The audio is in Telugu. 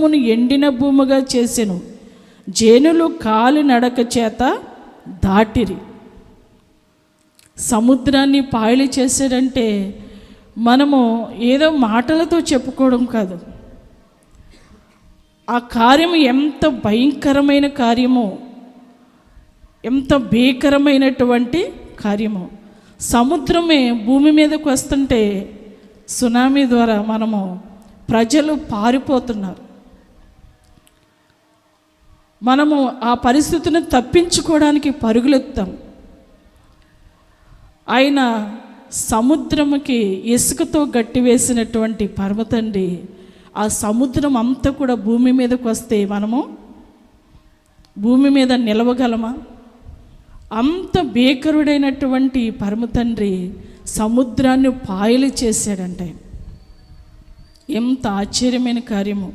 సమస్తమును ఎండిన భూమిగా చేసెను, జనులు కాలి నడక చేత దాటిరి. సముద్రాన్ని పాయలు చేశాడంటే మనము ఏదో మాటలతో చెప్పుకోవడం కాదు. ఆ కార్యము ఎంత భయంకరమైన కార్యమో, ఎంత భీకరమైనటువంటి కార్యమో. సముద్రమే భూమి మీదకు వస్తుంటే సునామీ ద్వారా ప్రజలు పారిపోతున్నారు. మనము ఆ పరిస్థితిని తప్పించుకోవడానికి పరుగులెత్తాం. ఆయన సముద్రముకి ఇసుకతో గట్టివేసినటువంటి పరమతండ్రి ఆ సముద్రం అంతా కూడా భూమి మీదకు వస్తే మనము భూమి మీద నిలవగలమా? అంత భీకరుడైనటువంటి పరమతండ్రి సముద్రాన్ని పాయలు చేశాడంటే ఎంత ఆశ్చర్యమైన కార్యము.